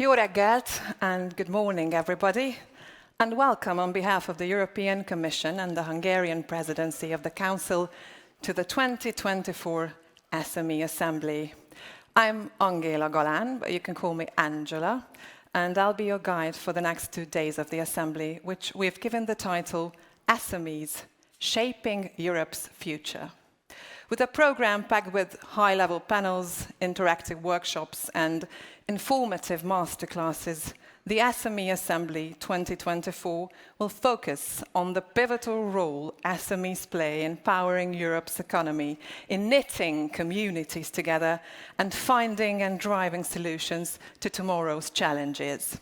Jó reggelt and good morning, everybody, and welcome on behalf of the European Commission and the Hungarian Presidency of the Council to the 2024 SME Assembly. I'm Angela Galán, but you can call me Angela, and I'll be your guide for the next 2 days of the Assembly, which we've given the title SMEs, Shaping Europe's Future. With a program packed with high-level panels, interactive workshops, and informative masterclasses, the SME Assembly 2024 will focus on the pivotal role SMEs play in powering Europe's economy, in knitting communities together, and finding and driving solutions to tomorrow's challenges.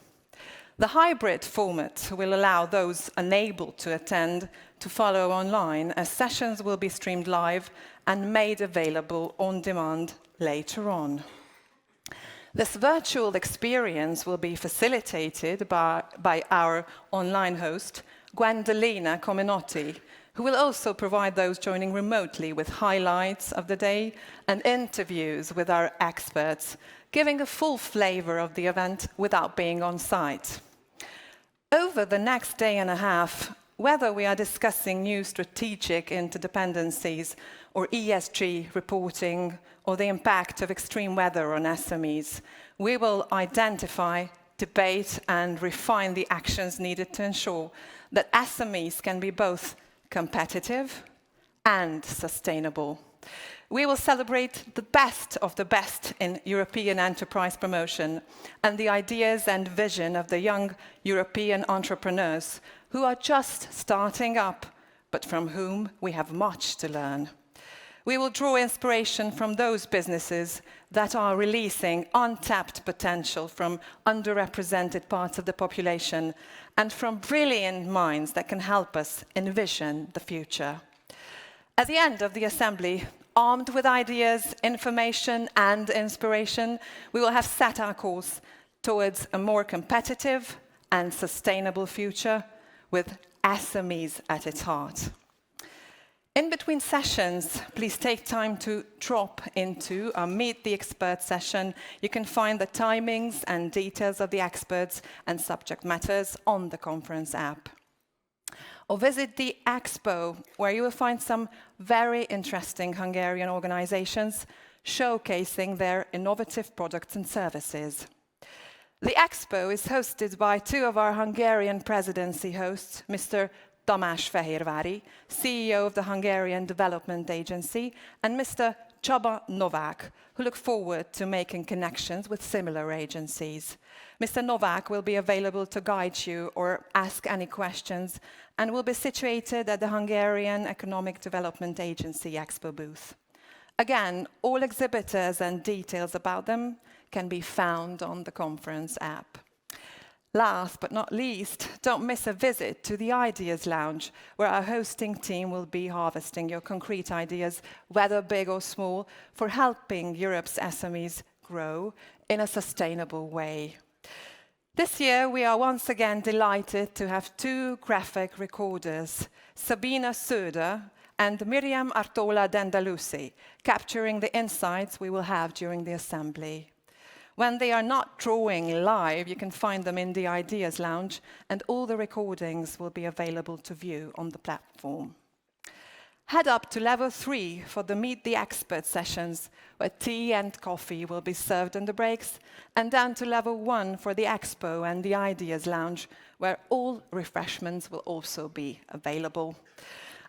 The hybrid format will allow those unable to attend to follow online, as sessions will be streamed live and made available on demand later on. This virtual experience will be facilitated by our online host, Gwendolina Cominotti, who will also provide those joining remotely with highlights of the day and interviews with our experts, giving a full flavor of the event without being on site. Over the next day and a half, whether we are discussing new strategic interdependencies or ESG reporting or the impact of extreme weather on SMEs, we will identify, debate, and refine the actions needed to ensure that SMEs can be both competitive and sustainable. We will celebrate the best of the best in European enterprise promotion and the ideas and vision of the young European entrepreneurs who are just starting up, but from whom we have much to learn. We will draw inspiration from those businesses that are releasing untapped potential from underrepresented parts of the population and from brilliant minds that can help us envision the future. At the end of the Assembly, armed with ideas, information, and inspiration, we will have set our course towards a more competitive and sustainable future with SMEs at its heart. In between sessions, please take time to drop into our Meet the Expert session. You can find the timings and details of the experts and subject matters on the conference app. Or visit the Expo, where you will find some very interesting Hungarian organizations showcasing their innovative products and services. The Expo is hosted by 2 of our Hungarian presidency hosts, Mr. Tamás Fehérvári, CEO of the Hungarian Development Agency, and Mr. Csaba Novák, who look forward to making connections with similar agencies. Mr. Novák will be available to guide you or ask any questions and will be situated at the Hungarian Economic Development Agency Expo booth. Again, all exhibitors and details about them can be found on the conference app. Last but not least, don't miss a visit to the Ideas Lounge, where our hosting team will be harvesting your concrete ideas, whether big or small, for helping Europe's SMEs grow in a sustainable way. This year, we are once again delighted to have 2 graphic recorders, Sabina Söder and Miriam Artola Dendalusi, capturing the insights we will have during the Assembly. When they are not drawing live, you can find them in the Ideas Lounge, and all the recordings will be available to view on the platform. Head up to level 3 for the Meet the Expert sessions, where tea and coffee will be served in the breaks, and down to level 1 for the Expo and the Ideas Lounge, where all refreshments will also be available.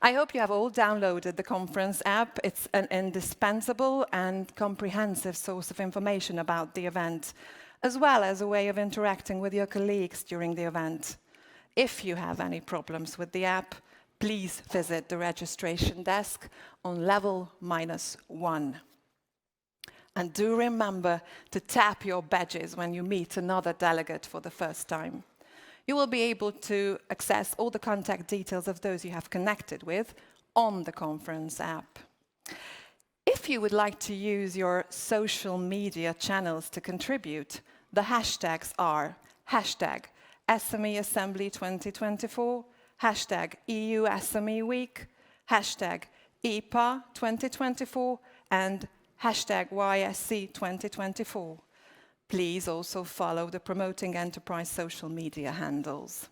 I hope you have all downloaded the conference app. It's an indispensable and comprehensive source of information about the event, as well as a way of interacting with your colleagues during the event. If you have any problems with the app, please visit the registration desk on level -1. And do remember to tap your badges when you meet another delegate for the first time. You will be able to access all the contact details of those you have connected with on the conference app. If you would like to use your social media channels to contribute, the hashtags are hashtag SME Assembly 2024, hashtag EU SME Week, hashtag EPA 2024, and hashtag YSC 2024. Please also follow the Promoting Enterprise social media handles.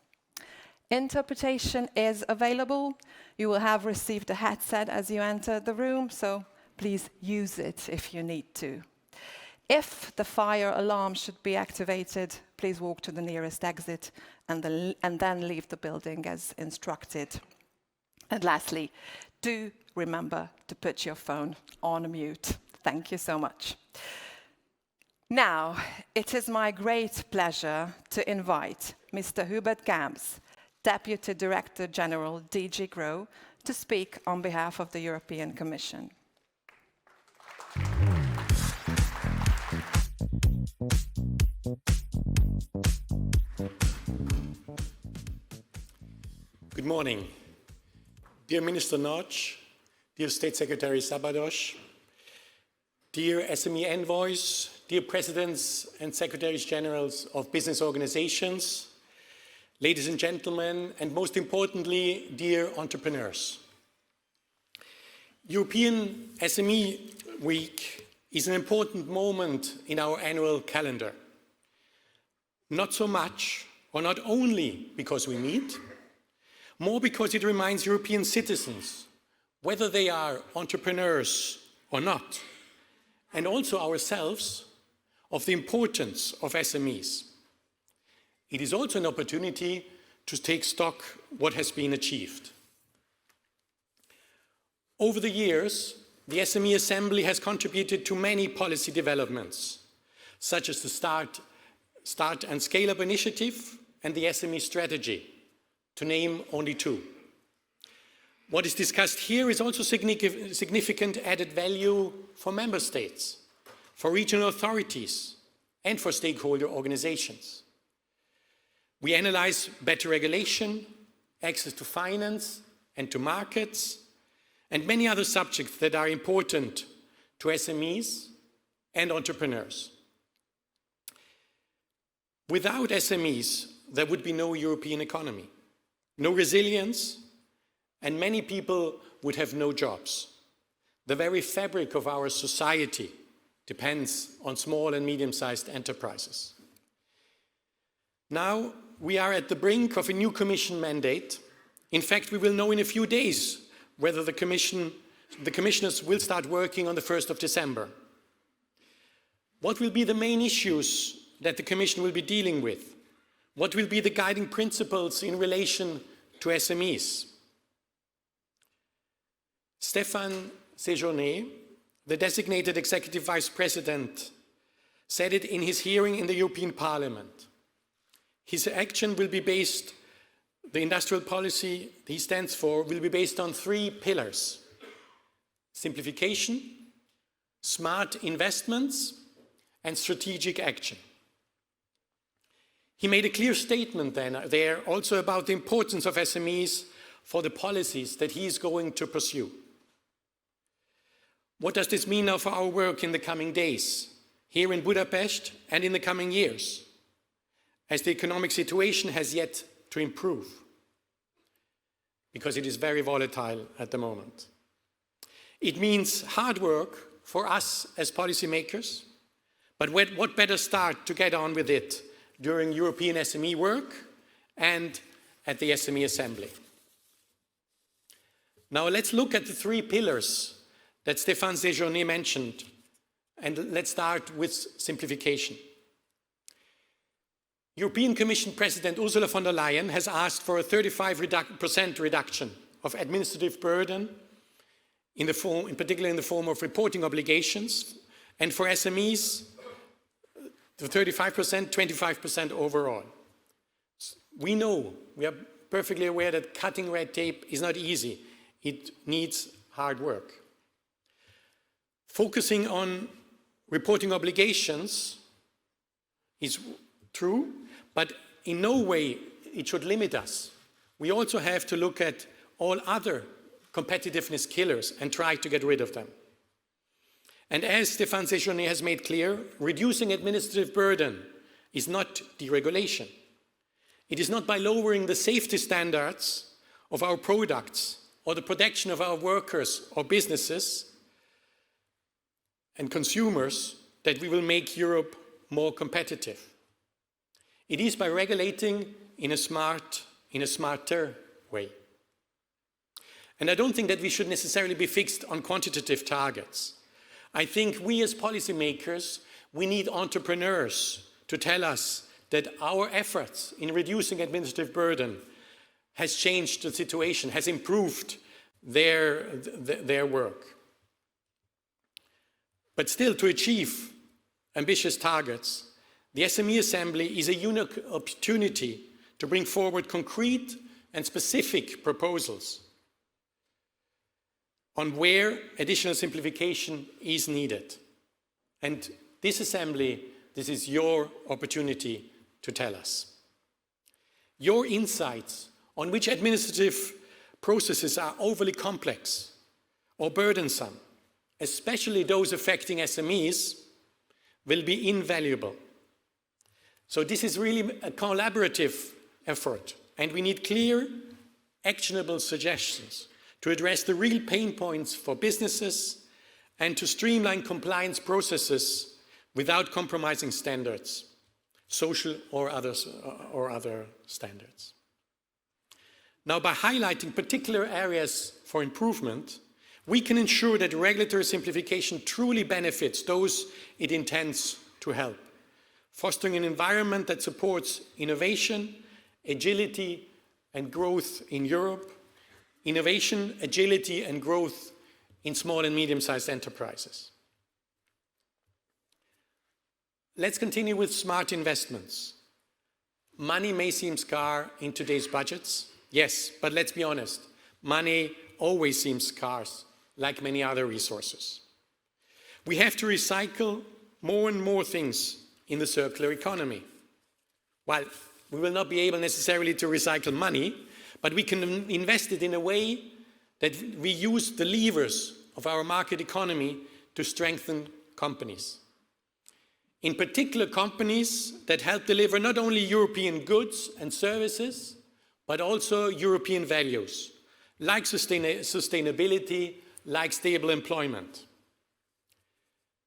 Interpretation is available. You will have received a headset as you enter the room, so please use it if you need to. If the fire alarm should be activated, please walk to the nearest exit and then leave the building as instructed. And lastly, do remember to put your phone on mute. Thank you so much. Now, it is my great pleasure to invite Mr. Hubert Gambs, Deputy Director General, DG GROW, to speak on behalf of the European Commission. Good morning. Dear Minister Nagy, dear State Secretary Szabados, dear SME envoys, dear Presidents and Secretaries Generals of business organizations, ladies and gentlemen, and most importantly, dear entrepreneurs. European SME Week is an important moment in our annual calendar. Not so much, or not only because we meet, more because it reminds European citizens, whether they are entrepreneurs or not, and also ourselves, of the importance of SMEs. It is also an opportunity to take stock what has been achieved. Over the years, the SME Assembly has contributed to many policy developments, such as the Start and Scale Up initiative and the SME strategy, to name only two. What is discussed here is also significant added value for member states, for regional authorities, and for stakeholder organizations. We analyze better regulation, access to finance and to markets, and many other subjects that are important to SMEs and entrepreneurs. Without SMEs, there would be no European economy, no resilience, and many people would have no jobs. The very fabric of our society depends on small and medium-sized enterprises. Now, we are at the brink of a new Commission mandate. In fact, we will know in a few days whether the commissioners will start working on the 1st of December. What will be the main issues that the Commission will be dealing with? What will be the guiding principles in relation to SMEs? Stéphane Séjourné, the designated Executive Vice President, said it in his hearing in the European Parliament. His action will be based, the industrial policy he stands for, will be based on three pillars: simplification, smart investments, and strategic action. He made a clear statement there also about the importance of SMEs for the policies that he is going to pursue. What does this mean now for our work in the coming days, here in Budapest and in the coming years, as the economic situation has yet to improve, because it is very volatile at the moment? It means hard work for us as policymakers, but what better start to get on with it during European SME work and at the SME Assembly. Now let's look at the three pillars that Stéphane Séjourné mentioned, and let's start with simplification. European Commission President Ursula von der Leyen has asked for a 35% reduction of administrative burden, in particular in the form of reporting obligations, and for SMEs, the 35%, 25% overall. We know, we are perfectly aware that cutting red tape is not easy. It needs hard work. Focusing on reporting obligations is true, but in no way it should limit us. We also have to look at all other competitiveness killers and try to get rid of them. And as Stéphane Séjourné has made clear, reducing administrative burden is not deregulation. It is not by lowering the safety standards of our products or the protection of our workers or businesses and consumers that we will make Europe more competitive. It is by regulating in a smarter way. And I don't think that we should necessarily be fixed on quantitative targets. I think we as policymakers, we need entrepreneurs to tell us that our efforts in reducing administrative burden has changed the situation, has improved their work. But still, to achieve ambitious targets, the SME Assembly is a unique opportunity to bring forward concrete and specific proposals on where additional simplification is needed. And this Assembly, this is your opportunity to tell us. Your insights on which administrative processes are overly complex or burdensome, especially those affecting SMEs, will be invaluable. So this is really a collaborative effort, and we need clear, actionable suggestions to address the real pain points for businesses and to streamline compliance processes without compromising standards, social or other standards. Now, by highlighting particular areas for improvement, we can ensure that regulatory simplification truly benefits those it intends to help, fostering an environment that supports innovation, agility, and growth in Europe, innovation, agility, and growth in small and medium-sized enterprises. Let's continue with smart investments. Money may seem scarce in today's budgets. Yes, but let's be honest, money always seems scarce, like many other resources. We have to recycle more and more things in the circular economy. Well, we will not be able necessarily to recycle money, but we can invest it in a way that we use the levers of our market economy to strengthen companies. In particular, companies that help deliver not only European goods and services, but also European values, like sustainability, like stable employment.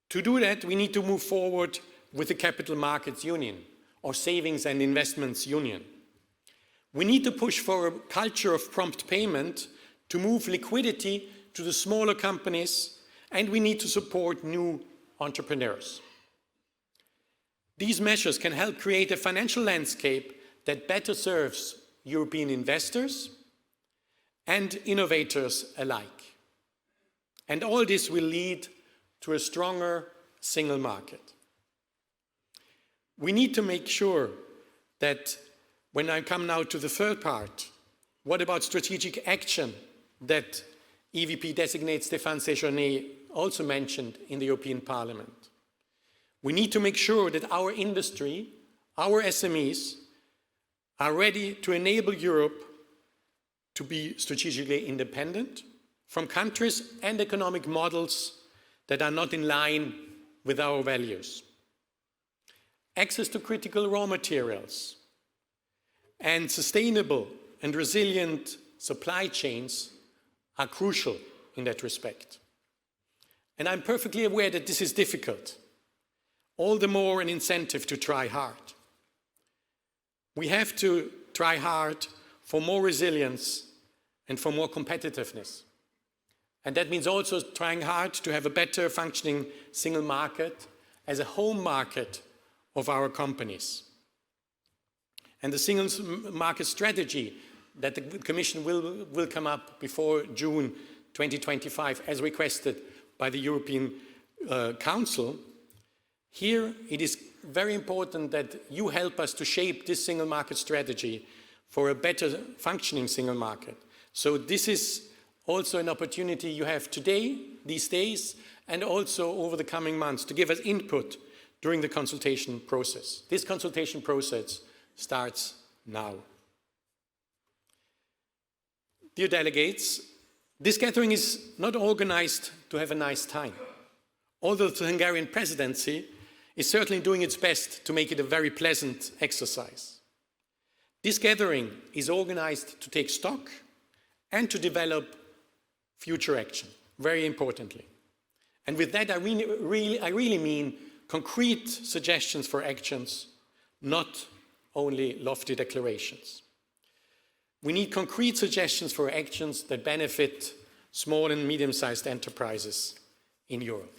To do that, we need to move forward with the Capital Markets Union, or Savings and Investments Union. We need to push for a culture of prompt payment to move liquidity to the smaller companies, and we need to support new entrepreneurs. These measures can help create a financial landscape that better serves European investors and innovators alike. And all this will lead to a stronger single market. We need to make sure that when I come now to the third part, what about strategic action that EVP designate Stéphane Séjourné also mentioned in the European Parliament? We need to make sure that our industry, our SMEs, are ready to enable Europe to be strategically independent from countries and economic models that are not in line with our values. Access to critical raw materials and sustainable and resilient supply chains are crucial in that respect. And I'm perfectly aware that this is difficult. All the more an incentive to try hard. We have to try hard for more resilience and for more competitiveness. And that means also trying hard to have a better functioning single market as a home market of our companies. And the single market strategy that the Commission will come up before June 2025 as requested by the European Council. Here it is very important that you help us to shape this single market strategy for a better functioning single market. So this is also an opportunity you have today, these days, and also over the coming months to give us input during the consultation process. This consultation process starts now. Dear delegates, this gathering is not organized to have a nice time, although the Hungarian presidency is certainly doing its best to make it a very pleasant exercise. This gathering is organized to take stock and to develop future action, very importantly. And with that, I really mean concrete suggestions for actions, not only lofty declarations. We need concrete suggestions for actions that benefit small and medium-sized enterprises in Europe.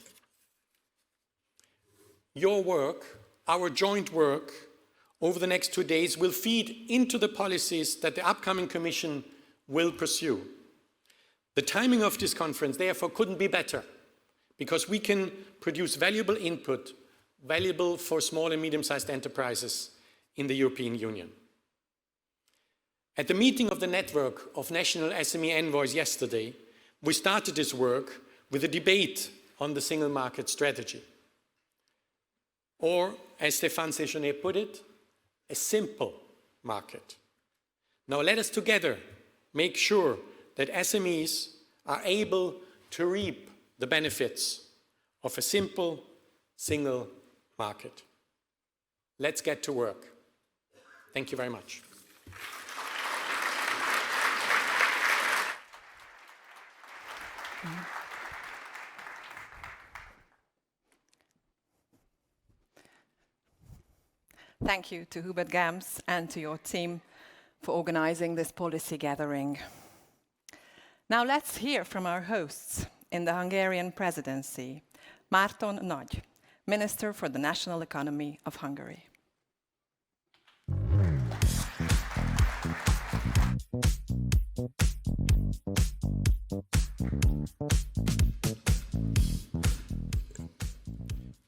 Your work, our joint work, over the next 2 days will feed into the policies that the upcoming Commission will pursue. The timing of this conference, therefore, couldn't be better, because we can produce valuable input, valuable for small and medium-sized enterprises in the European Union. At the meeting of the network of national SME envoys yesterday, we started this work with a debate on the single market strategy. Or, as Stéphane Séjourné put it, a simple market. Now let us together make sure that SMEs are able to reap the benefits of a simple, single market. Let's get to work. Thank you very much. Thank you to Hubert Gambs and to your team for organizing this policy gathering. Now let's hear from our hosts in the Hungarian presidency, Márton Nagy, Minister for the National Economy of Hungary.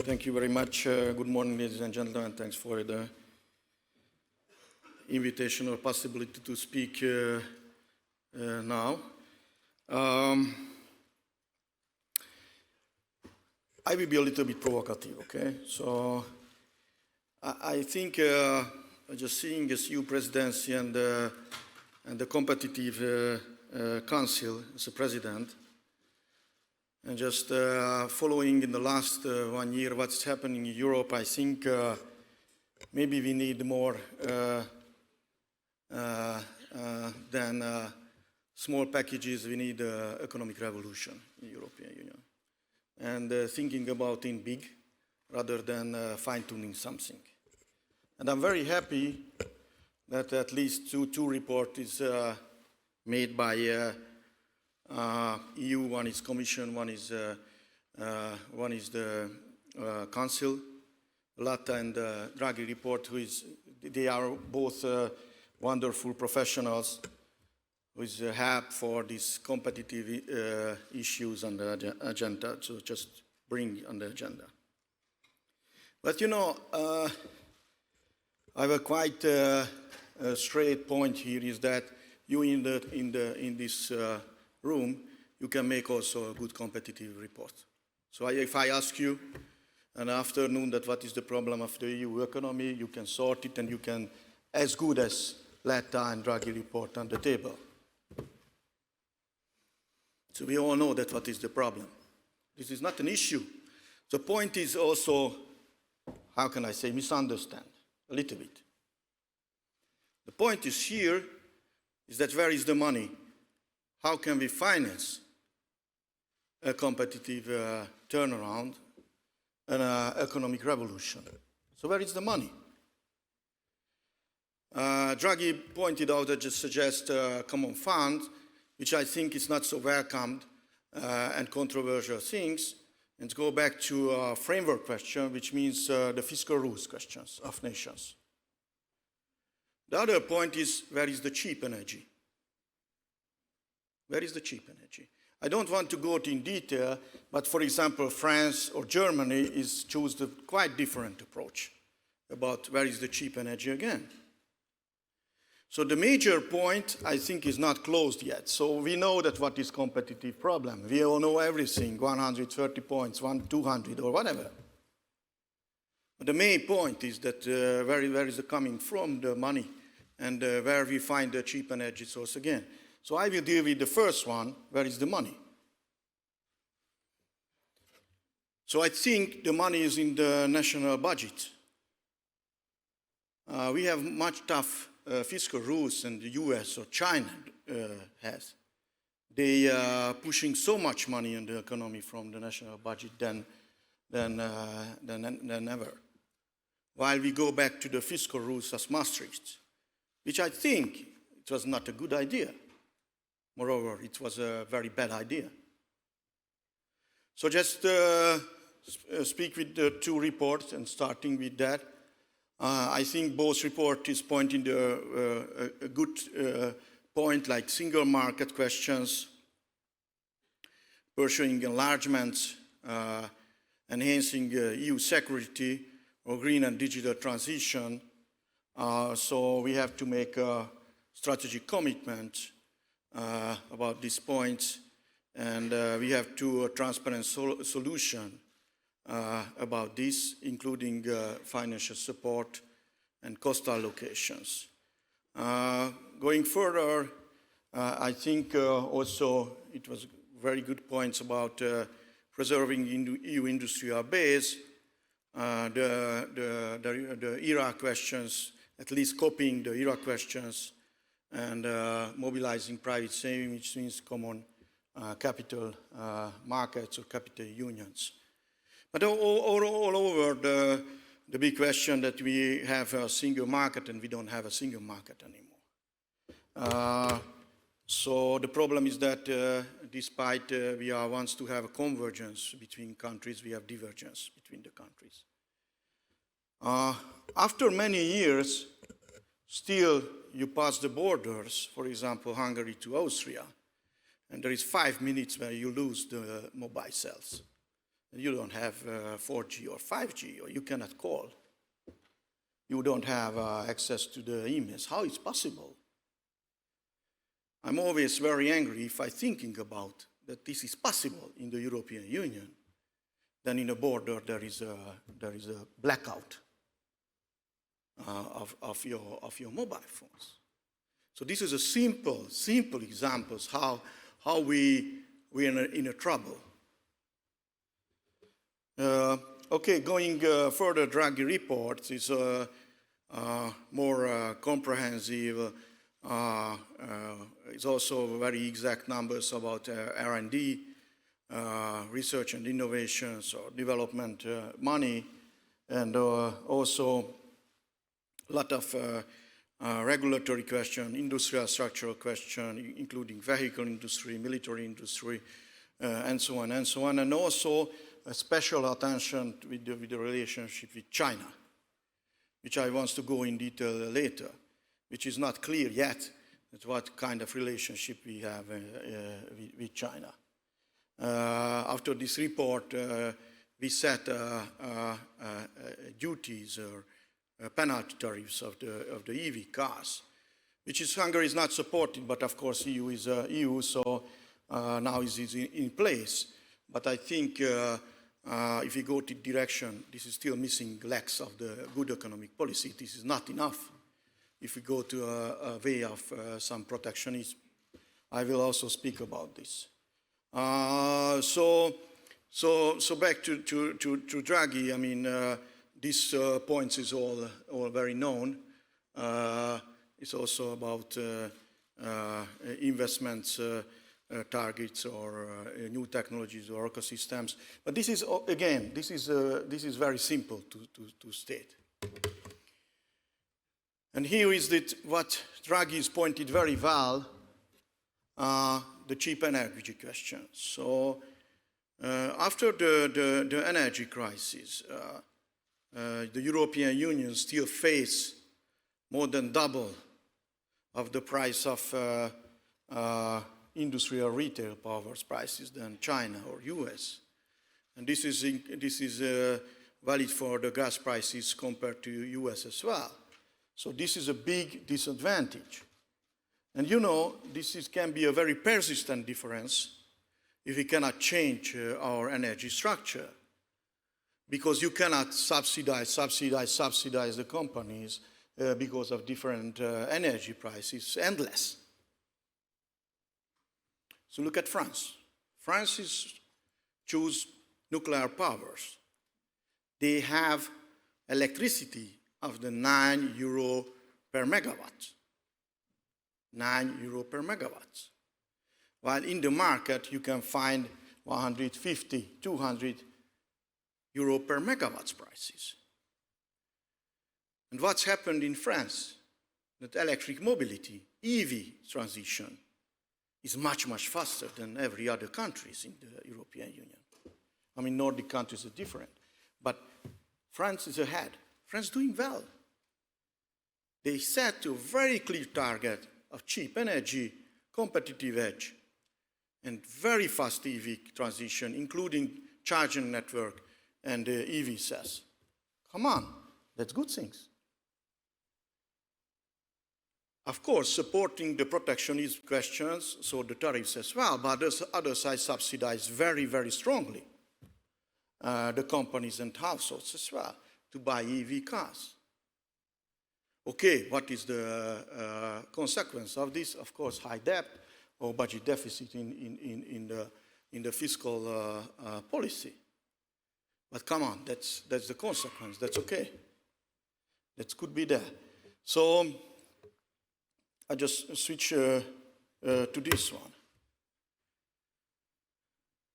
Thank you very much. Good morning, ladies and gentlemen. Thanks for the invitation or possibility to speak now. I will be a little bit provocative, okay? So I think just seeing this EU presidency and the competitive council as a president, and just following in the last 1 year what's happening in Europe, I think maybe we need more than small packages. We need economic revolution in the European Union. And thinking about in big rather than fine-tuning something. And I'm very happy that at least two reports is made by EU, one is Commission, one is the Council. Latta and Draghi report, they are both wonderful professionals with help for these competitive issues on the agenda, to just bring on the agenda. But you know, I have a quite straight point here, is that you in this room, you can make also a good competitive report. So if I ask you in the afternoon that what is the problem of the EU economy, you can sort it and you can, as good as Latta and Draghi report on the table. So we all know that what is the problem. This is not an issue. The point is also, how can I say, misunderstand a little bit. The point is here, is that where is the money? How can we finance a competitive turnaround and an economic revolution? So where is the money? Draghi pointed out that just suggest a common fund, which I think is not so welcomed and controversial things, and go back to a framework question, which means the fiscal rules questions of nations. The other point is, where is the cheap energy? Where is the cheap energy? I don't want to go in detail, but for example, France or Germany choose a quite different approach about where is the cheap energy again. So the major point, I think, is not closed yet. So we know that what is competitive problem. We all know everything, 130 points, 200 or whatever. But the main point is that where is it coming from, the money, and where we find the cheap energy source again. So I will deal with the first one, where is the money? So I think the money is in the national budget. We have much tough fiscal rules than the US or China has. They are pushing so much money in the economy from the national budget than than ever. While we go back to the fiscal rules as Maastricht, which I think it was not a good idea. Moreover, it was a very bad idea. So just speak with the two reports, and starting with that, I think both reports is pointing to a good point, like single market questions, pursuing enlargement, enhancing EU security, or green and digital transition. So we have to make a strategic commitment about these points, and we have to transparent solution about this, including financial support and cost allocations. Going further, I think also it was very good points about preserving EU industrial base, the Iraq questions, at least copying the Iraq questions, and mobilizing private saving, which means common capital markets or capital unions. But all over the big question that we have a single market and we don't have a single market anymore. So the problem is that despite we wants to have a convergence between countries, we have divergence between the countries. After many years, still you pass the borders, for example, Hungary to Austria, and there is 5 minutes where you lose the mobile cells. You don't have 4G or 5G, or you cannot call. You don't have access to the emails. How is possible? I'm always very angry if I'm thinking about that this is possible in the European Union. Then in the border there is a blackout of your mobile phones. So this is a simple examples how we're in a trouble. Okay, going further, Draghi reports is more comprehensive. It's also very exact numbers about R&D, research and innovations, or development money, and also a lot of regulatory question, industrial structural question, including vehicle industry, military industry, and so on and so on, and also a special attention with the relationship with China, which I want to go in detail later, which is not clear yet what kind of relationship we have with China. After this report, we set duties or penalty tariffs of the EV cars, which is Hungary is not supported, but of course EU is EU, so now it is in place. But I think if we go to direction, this is still missing legs of the good economic policy. This is not enough. If we go to a way of some protectionism, I will also speak about this. So back to Draghi. I mean, these points is all very known. It's also about investments. Targets or new technologies or ecosystems. But this is, again, this is very simple to state. And here is what Draghi has pointed very well, the cheap energy question. So after the energy crisis, the European Union still face more than double of the price of industrial retail power prices than China or US. And this is valid for the gas prices compared to US as well. So this is a big disadvantage. And you know, this can be a very persistent difference if we cannot change our energy structure, because you cannot subsidize the companies because of different energy prices, endless. So look at France. France choose nuclear powers. They have electricity of the €9 per megawatt. €9 per megawatt. While in the market you can find 150, 200 euro per megawatt prices. And what's happened in France? That electric mobility, EV transition, is much, much faster than every other countries in the European Union. I mean, Nordic countries are different, but France is ahead. France is doing well. They set a very clear target of cheap energy, competitive edge, and very fast EV transition, including charging network and EV cells. Come on, that's good things. Of course, supporting the protectionist questions, so the tariffs as well, but the other side subsidize very, very strongly the companies and households as well to buy EV cars. Okay, what is the consequence of this? Of course, high debt or budget deficit in the fiscal policy. But come on, that's the consequence. That's okay. That could be there. So I just switch to this one.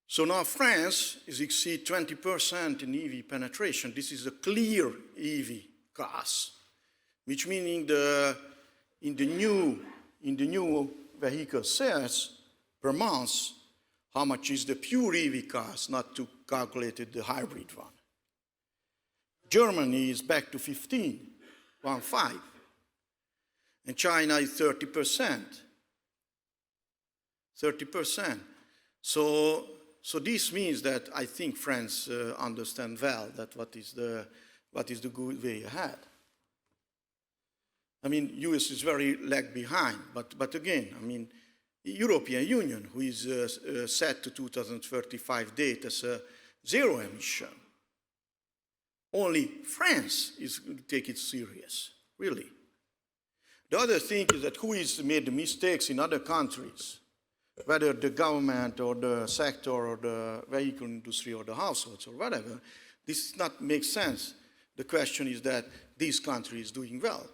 So now France is exceed 20% in EV penetration. This is a clear EV cars, which meaning in the new vehicle sales per month, how much is the pure EV cars, not to calculate the hybrid one. Germany is back to 15. And China is 30%. 30%. So this means that I think France understands well that what is the good way ahead. I mean, US is very lag behind, but again, I mean, the European Union, who is set to 2035 date as a zero emission, only France is going to take it serious, really. The other thing is that who has made the mistakes in other countries, whether the government or the sector or the vehicle industry or the households or whatever, this does not make sense. The question is that this country is doing well.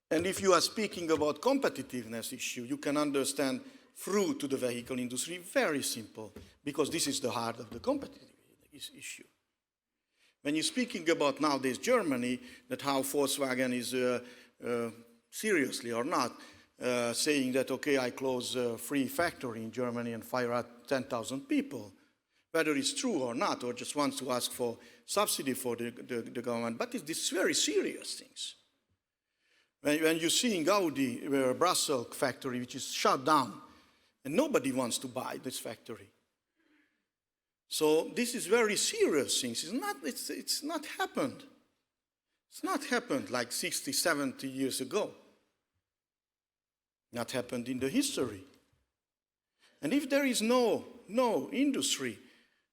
And if you are speaking about competitiveness issue, you can understand through to the vehicle industry, very simple, because this is the heart of the competitiveness issue. When you're speaking about nowadays Germany, that how Volkswagen is seriously or not, saying that, okay, I close a free factory in Germany and fire out 10,000 people, whether it's true or not, or just wants to ask for subsidy for the government, but it's very serious things. When you see in Audi, a Brussels factory, which is shut down, and nobody wants to buy this factory. So this is very serious things. It's not happened. It's not happened like 60, 70 years ago. Not happened in the history. And if there is no industry,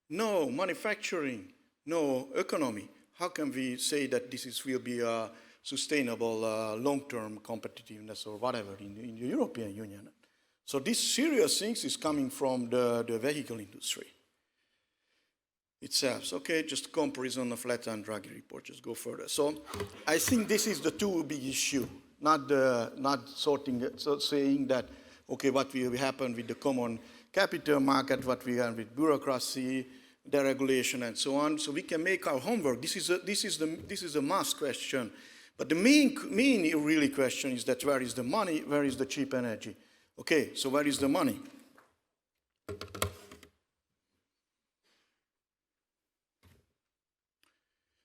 no manufacturing, no economy, how can we say that this will be a sustainable long-term competitiveness or whatever in the European Union? So these serious things is coming from the vehicle industry itself. Okay, just comparison of Letta and Draghi report, just go further. So I think this is the two big issue, not saying that, okay, what will happen with the common capital market, what we have with bureaucracy, deregulation, and so on. So we can make our homework. This is a must question. But the main really question is that where is the money, where is the cheap energy? Okay, so where is the money?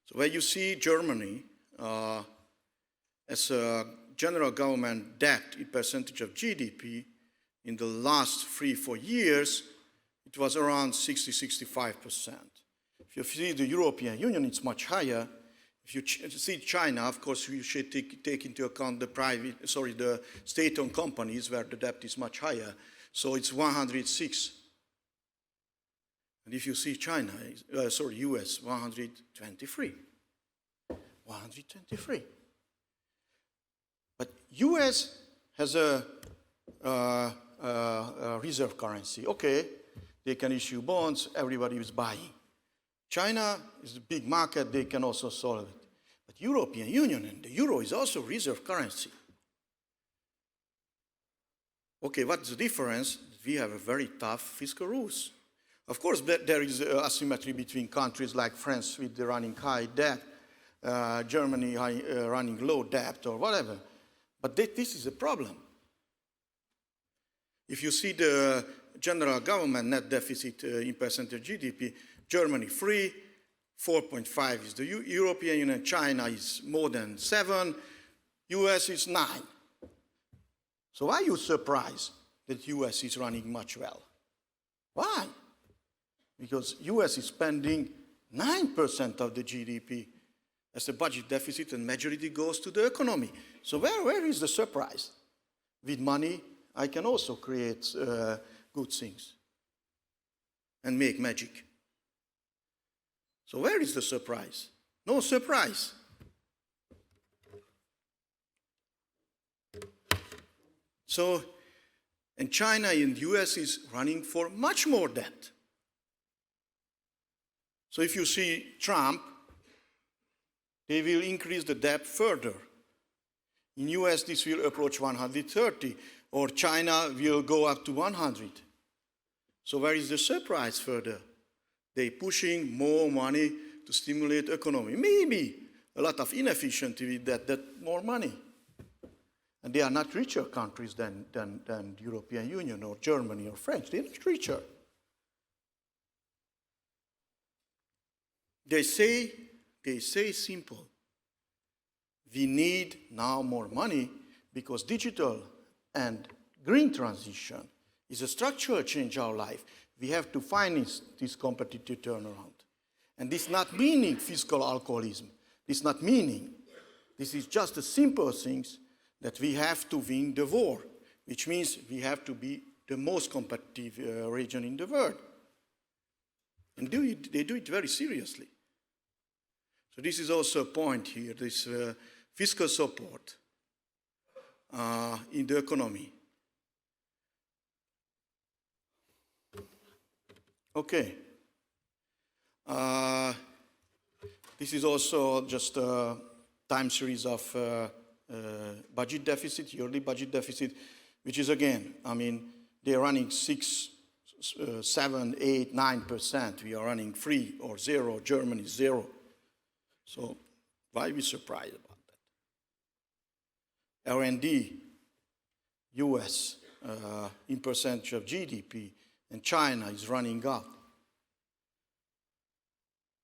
So where you see Germany as a general government debt in percentage of GDP in the last 3-4 years, it was around 60-65%. If you see the European Union, it's much higher. If you see China, of course, you should take into account the state-owned companies where the debt is much higher. So it's 106. And if you see China, US, 123. 123. But US has a reserve currency. Okay, they can issue bonds, everybody is buying. China is a big market, they can also solve it. But European Union and the euro is also reserve currency. Okay, what's the difference? We have a very tough fiscal rules. Of course, there is asymmetry between countries like France with the running high debt, Germany running low debt or whatever. But this is a problem. If you see the general government net deficit in percentage GDP, Germany 3, 4.5 is the European Union, China is more than 7, US is 9. So why are you surprised that US is running much well? Why? Because US is spending 9% of the GDP as a budget deficit and majority goes to the economy. So where is the surprise? With money, I can also create good things and make magic. So where is the surprise? No surprise. So, and China and the US is running for much more debt. So if you see Trump, they will increase the debt further. In US, this will approach 130, or China will go up to 100. So where is the surprise further? They're pushing more money to stimulate economy. Maybe a lot of inefficiency with that more money. And they are not richer countries than the European Union or Germany or France. They're not richer. They say simple. We need now more money because digital and green transition is a structural change in our life. We have to finance this competitive turnaround. And this is not meaning fiscal alcoholism. This is not meaning. This is just the simple things that we have to win the war, which means we have to be the most competitive region in the world. And they do it very seriously. So this is also a point here, this fiscal support in the economy. Okay. This is also just a time series of budget deficit, yearly budget deficit, which is again, I mean, they're running 6, 7, 8, 9%. We are running 3 or 0. Germany 0. So why are we surprised about that? R&D, US in percentage of GDP, and China is running up.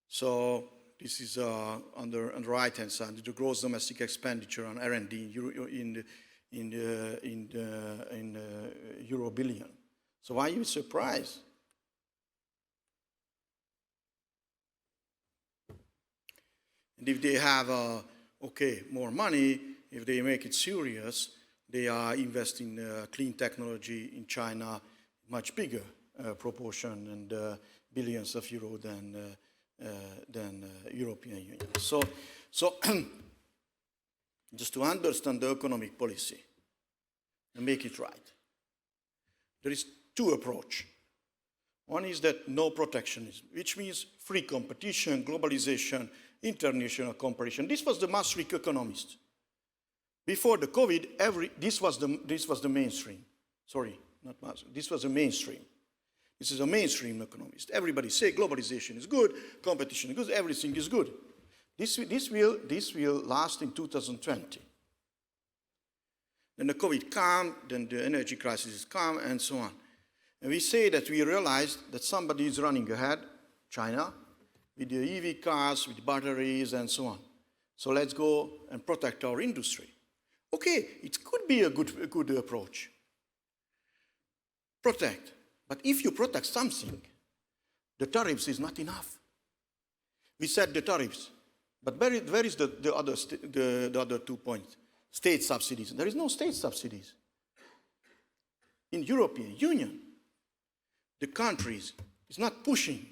So this is on the right-hand side, the gross domestic expenditure on R&D in euro billion. So why are you surprised? And if they have, more money, if they make it serious, they are investing in clean technology in China, much bigger proportion and billions of euro than European Union. So just to understand the economic policy and make it right, there is 2 approaches. One is that no protectionism, which means free competition, globalization, international cooperation. This was the Maastricht economist. Before the COVID, this was the mainstream. Sorry, not Maastricht. This was the mainstream. This is a mainstream economist. Everybody say globalization is good, competition is good, everything is good. This will last in 2020. Then the COVID came, then the energy crisis came, and so on. And we say that we realized that somebody is running ahead, China, with the EV cars, with batteries, and so on. So let's go and protect our industry. Okay, it could be a good approach. Protect. But if you protect something, the tariffs is not enough. We said the tariffs, but where is the other 2 points? State subsidies. There is no state subsidies. In European Union, the countries is not pushing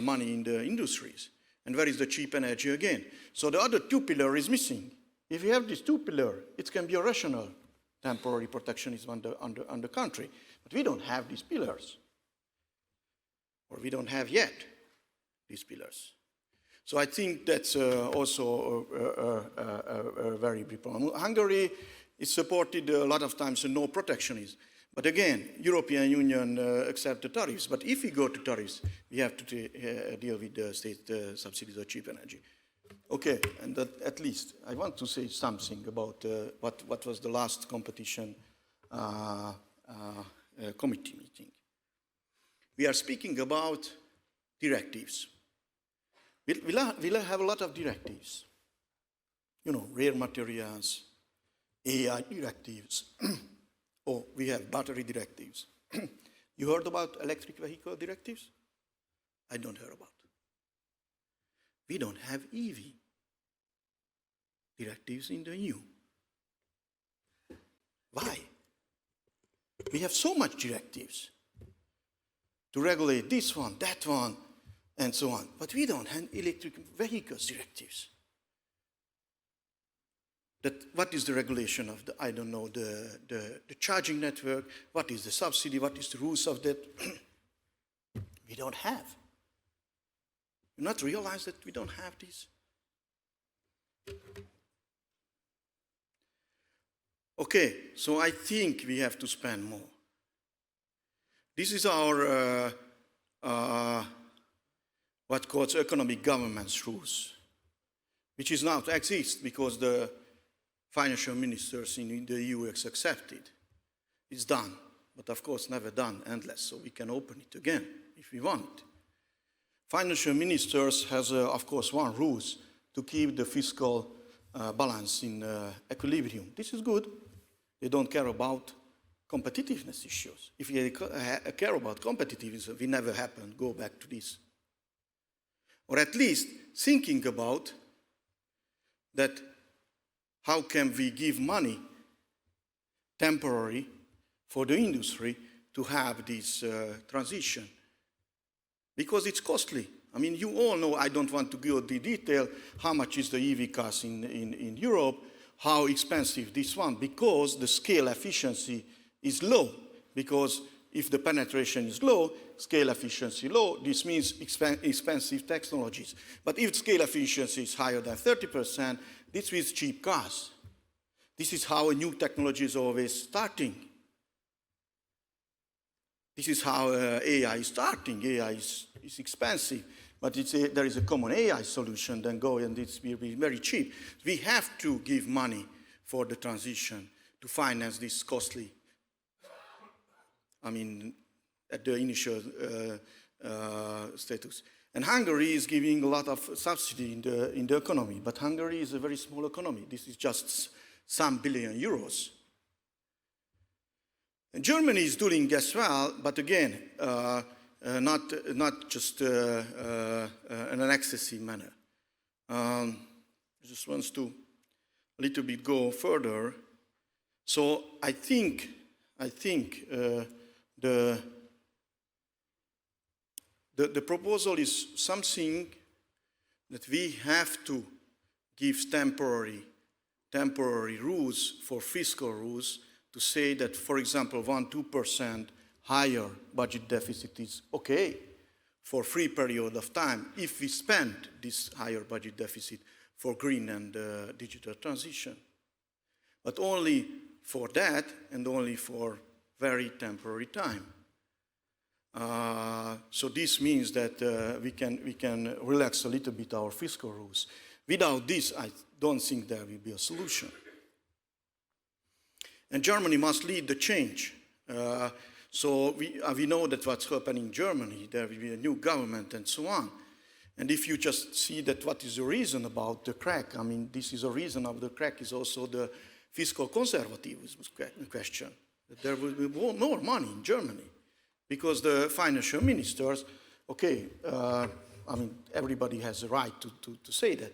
money in the industries. And where is the cheap energy again? So the other 2 pillar is missing. If you have these 2 pillars, it can be a rational temporary protectionism on the country. But we don't have these pillars. Or we don't have yet these pillars. So I think that's also a very big problem. Hungary is supported a lot of times no protectionism. But again, European Union accept the tariffs. But if we go to tariffs, we have to deal with the state subsidies of cheap energy. Okay, and at least I want to say something about what was the last competition committee meeting. We are speaking about directives. We'll have a lot of directives. You know, rare materials, AI directives. Oh, we have battery directives. You heard about electric vehicle directives? I don't hear about. We don't have EV directives in the EU. Why? We have so much directives to regulate this one, that one, and so on. But we don't have electric vehicles directives. What is the regulation of the, I don't know, the charging network? What is the subsidy? What is the rules of that? We don't have. You not realize that we don't have this? Okay, so I think we have to spend more. This is our what calls economic governance rules, which is now exist because the financial ministers in the EU accepted. It's done, but of course never done endless, so we can open it again if we want. Financial ministers has, of course, one rule to keep the fiscal balance in equilibrium. This is good. They don't care about competitiveness issues. If you care about competitiveness, we never happen, go back to this. Or at least thinking about that how can we give money temporary for the industry to have this transition? Because it's costly. I mean, you all know, I don't want to go into detail, how much is the EV cars in Europe, how expensive this one, because the scale efficiency is low. Because if the penetration is low, scale efficiency low, this means expensive technologies. But if scale efficiency is higher than 30%, this means cheap cars. This is how a new technology is always starting. This is how AI is starting. AI is expensive, but there is a common AI solution, then go and it will be very cheap. We have to give money for the transition to finance this costly, I mean, at the initial status. And Hungary is giving a lot of subsidy in the economy, but Hungary is a very small economy. This is just some billion euros. And Germany is doing as well, but again, not just in an excessive manner. I just want to a little bit go further. So I think the proposal is something that we have to give temporary rules for fiscal rules to say that, for example, 1-2% higher budget deficit is okay for a free period of time if we spend this higher budget deficit for green and digital transition. But only for that and only for very temporary time. So this means that we can relax a little bit our fiscal rules. Without this, I don't think there will be a solution. And Germany must lead the change. So we know that what's happening in Germany, there will be a new government and so on. And if you just see that what is the reason about the crack, I mean, this is a reason of the crack is also the fiscal conservatism question. That there will be more money in Germany because the financial ministers, okay, I mean, everybody has a right to say that,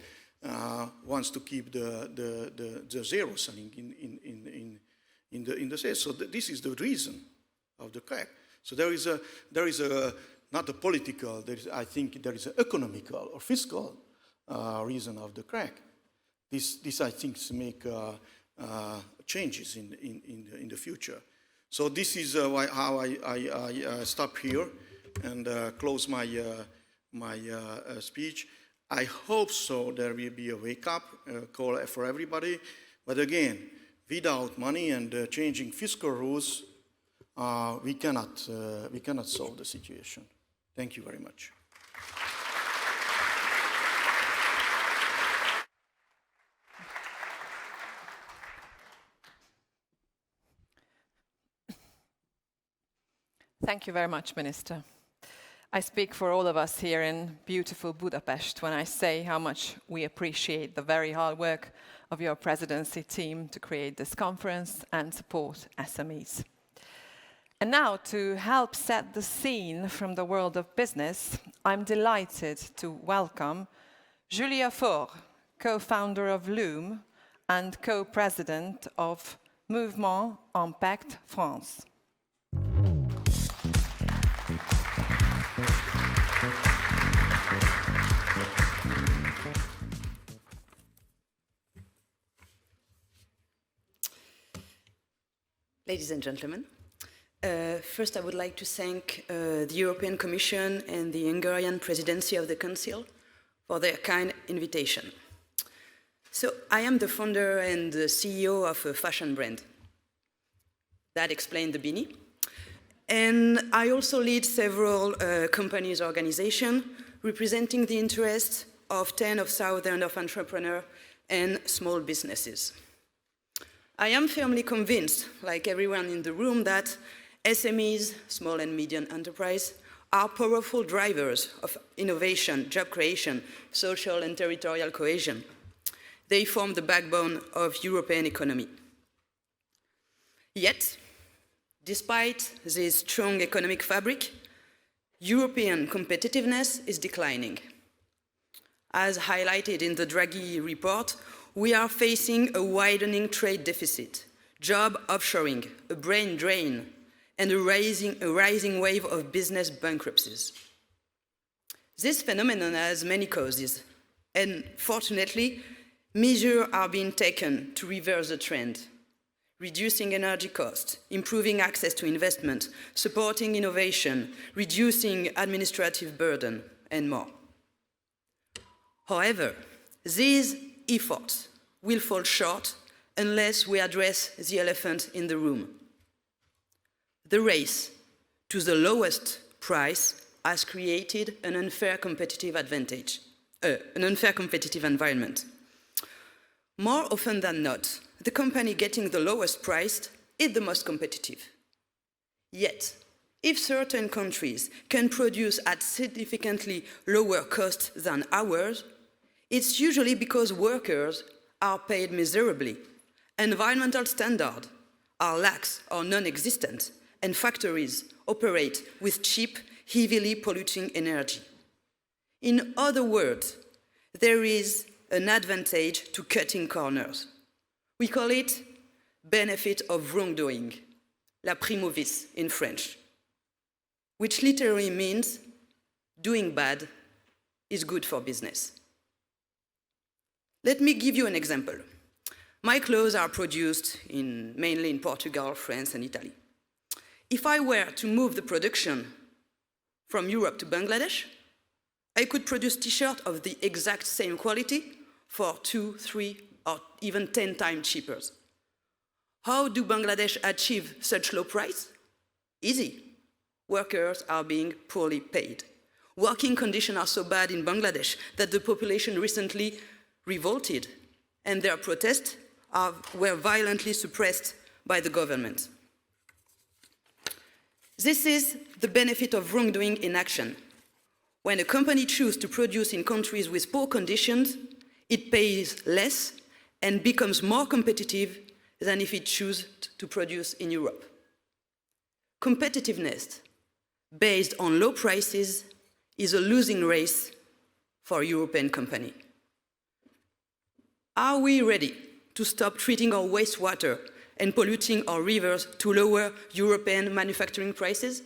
wants to keep the zero selling in the sales. So this is the reason of the crack. So there is not a political, I think there is an economical or fiscal reason of the crack. This I think make changes in the future. So this is how I stop here and close my speech. I hope so there will be a wake-up call for everybody. But again, without money and changing fiscal rules, we cannot solve the situation. Thank you very much. Thank you very much, Minister. I speak for all of us here in beautiful Budapest when I say how much we appreciate the very hard work of your presidency team to create this conference and support SMEs. And now, to help set the scene from the world of business, I'm delighted to welcome Julia Faure, co-founder of Loom and co-president of Mouvement Impact France. Ladies and gentlemen, first I would like to thank the European Commission and the Hungarian Presidency of the Council for their kind invitation. So I am the founder and the CEO of a fashion brand. That explains the beanie. And I also lead several companies' organizations representing the interests of tens of thousands of entrepreneurs and small businesses. I am firmly convinced, like everyone in the room, that SMEs, small and medium enterprise, are powerful drivers of innovation, job creation, social and territorial cohesion. They form the backbone of European economy. Yet, despite this strong economic fabric, European competitiveness is declining. As highlighted in the Draghi report, we are facing a widening trade deficit, job offshoring, a brain drain, and a rising wave of business bankruptcies. This phenomenon has many causes, and fortunately, measures are being taken to reverse the trend, reducing energy costs, improving access to investment, supporting innovation, reducing administrative burden, and more. However, these efforts will fall short unless we address the elephant in the room. The race to the lowest price has created an unfair competitive environment. More often than not, the company getting the lowest price is the most competitive. Yet, if certain countries can produce at significantly lower cost than ours, it's usually because workers are paid miserably, environmental standards are lax or non-existent, and factories operate with cheap, heavily polluting energy. In other words, there is an advantage to cutting corners. We call it benefit of wrongdoing, la prime au vice in French, which literally means doing bad is good for business. Let me give you an example. My clothes are produced mainly in Portugal, France, and Italy. If I were to move the production from Europe to Bangladesh, I could produce t-shirts of the exact same quality for 2, 3, or even 10 times cheaper. How do Bangladesh achieve such low price? Easy. Workers are being poorly paid. Working conditions are so bad in Bangladesh that the population recently revolted, and their protests were violently suppressed by the government. This is the benefit of wrongdoing in action. When a company chooses to produce in countries with poor conditions, it pays less and becomes more competitive than if it chooses to produce in Europe. Competitiveness based on low prices is a losing race for European companies. Are we ready to stop treating our wastewater and polluting our rivers to lower European manufacturing prices?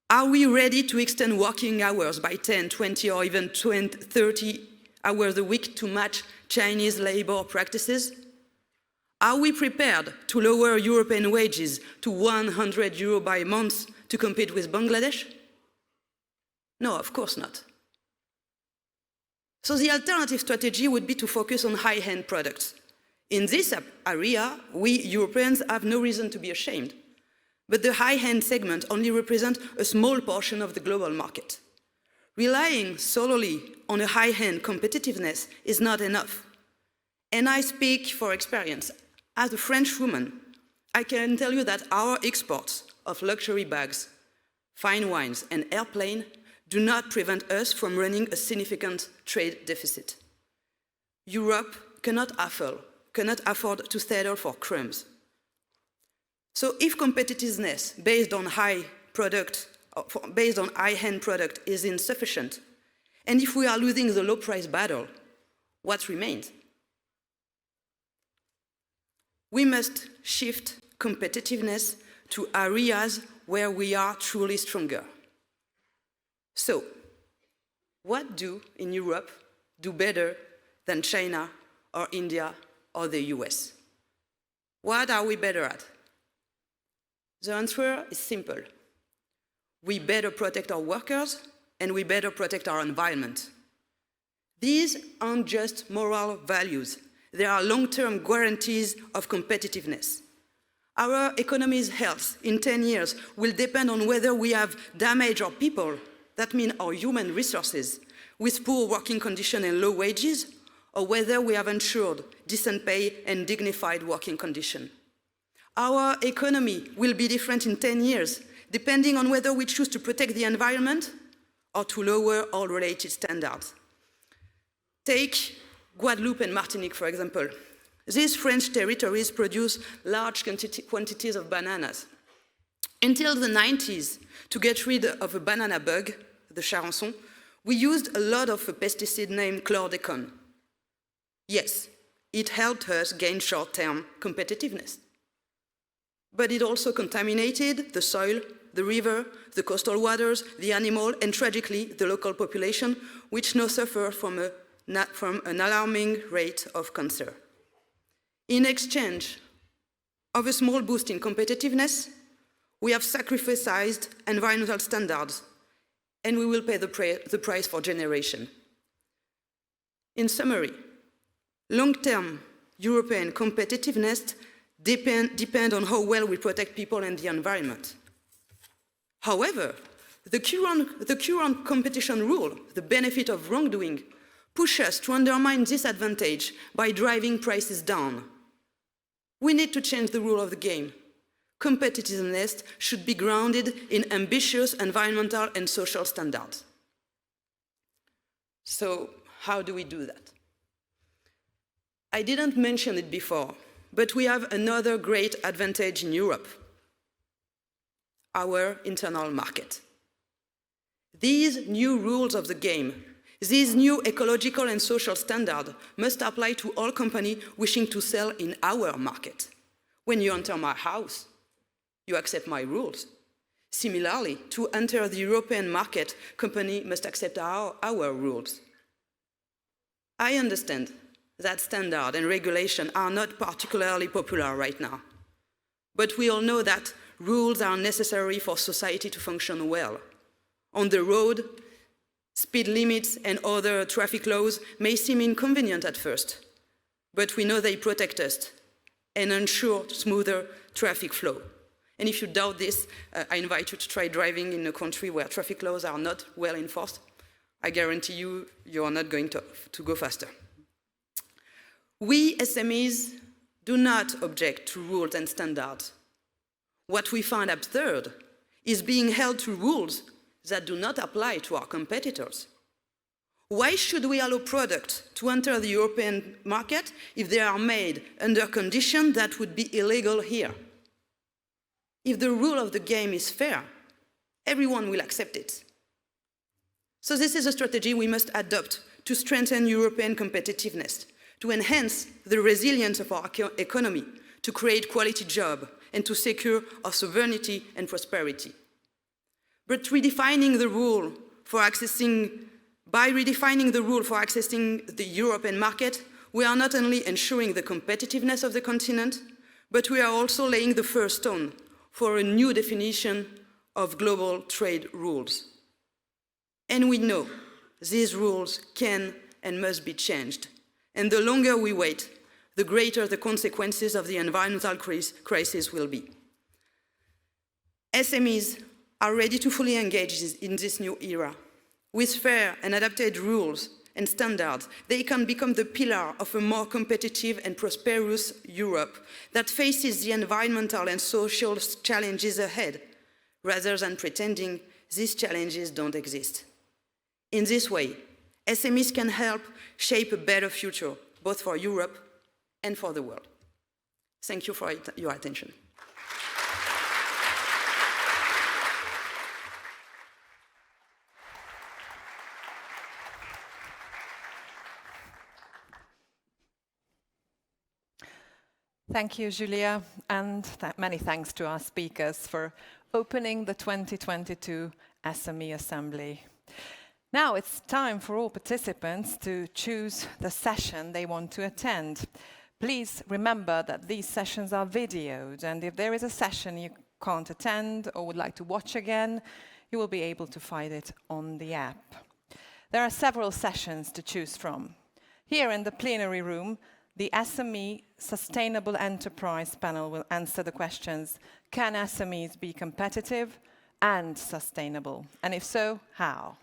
Are we ready to extend working hours by 10, 20, or even 30 hours a week to match Chinese labor practices? Are we prepared to lower European wages to 100 euros by month to compete with Bangladesh? No, of course not. So the alternative strategy would be to focus on high-end products. In this area, we Europeans have no reason to be ashamed. but the high-end segment only represents a small portion of the global market. Relying solely on a high-end competitiveness is not enough. And I speak for experience. As a French woman, I can tell you that our exports of luxury bags, fine wines, and airplanes do not prevent us from running a significant trade deficit. Europe cannot afford to settle for crumbs. So if competitiveness based on high-end product is insufficient, and if we are losing the low-price battle, what remains? We must shift competitiveness to areas where we are truly stronger. So, what in Europe do better than China or India or the US? What are we better at? The answer is simple. We better protect our workers and we better protect our environment. These aren't just moral values. They are long-term guarantees of competitiveness. Our economy's health in 10 years will depend on whether we have damaged our people, that means our human resources, with poor working conditions and low wages, or whether we have ensured decent pay and dignified working conditions. Our economy will be different in 10 years, depending on whether we choose to protect the environment or to lower all related standards. Take Guadeloupe and Martinique, for example. These French territories produce large quantities of bananas. Until the 90s, to get rid of a banana bug, the charançon, we used a lot of a pesticide named chlordecone. Yes, it helped us gain short-term competitiveness. But it also contaminated the soil, the river, the coastal waters, the animal, and tragically, the local population, which now suffer from an alarming rate of cancer. In exchange of a small boost in competitiveness, we have sacrificed environmental standards, and we will pay the price for generations. In summary, long-term European competitiveness depend on how well we protect people and the environment. However, the current competition rule, the benefit of wrongdoing, push us to undermine this advantage by driving prices down. We need to change the rule of the game. Competitiveness should be grounded in ambitious environmental and social standards. So, how do we do that? I didn't mention it before, but we have another great advantage in Europe: our internal market. These new rules of the game, these new ecological and social standards must apply to all companies wishing to sell in our market. When you enter my house, you accept my rules. Similarly, to enter the European market, companies must accept our rules. I understand that standard and regulation are not particularly popular right now. But we all know that rules are necessary for society to function well. On the road, speed limits and other traffic laws may seem inconvenient at first, but we know they protect us and ensure smoother traffic flow. And if you doubt this, I invite you to try driving in a country where traffic laws are not well enforced. I guarantee you, you are not going to go faster. We SMEs do not object to rules and standards. What we find absurd is being held to rules that do not apply to our competitors. Why should we allow products to enter the European market if they are made under conditions that would be illegal here? If the rule of the game is fair, everyone will accept it. So this is a strategy we must adopt to strengthen European competitiveness, to enhance the resilience of our economy, to create quality jobs, and to secure our sovereignty and prosperity. But by redefining the rule for accessing the European market, we are not only ensuring the competitiveness of the continent, but we are also laying the first stone for a new definition of global trade rules. And we know these rules can and must be changed. And the longer we wait, the greater the consequences of the environmental crisis will be. SMEs are ready to fully engage in this new era. With fair and adapted rules and standards, they can become the pillar of a more competitive and prosperous Europe that faces the environmental and social challenges ahead, rather than pretending these challenges don't exist. In this way, SMEs can help shape a better future, both for Europe and for the world. Thank you for your attention. Thank you, Julia, and many thanks to our speakers for opening the 2022 SME Assembly. Now it's time for all participants to choose the session they want to attend. Please remember that these sessions are videoed, and if there is a session you can't attend or would like to watch again, you will be able to find it on the app. There are several sessions to choose from. Here in the plenary room, the SME Sustainable Enterprise panel will answer the questions, can SMEs be competitive and sustainable? And if so, how?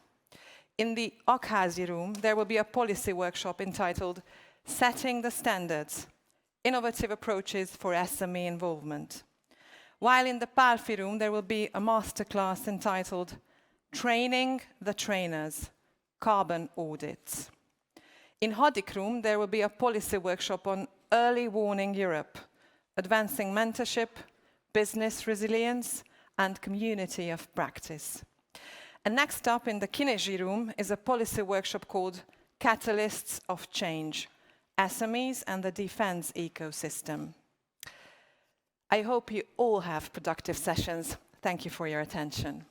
In the Akházi room, there will be a policy workshop entitled Setting the Standards, Innovative Approaches for SME Involvement. While in the Pálfi room, there will be a masterclass entitled Training the Trainers, Carbon Audits. In Hadik room, there will be a policy workshop on Early Warning Europe, Advancing Mentorship, Business Resilience, and Community of Practice. And next up in the Kineji room is a policy workshop called Catalysts of Change, SMEs and the Defense Ecosystem. I hope you all have productive sessions. Thank you for your attention.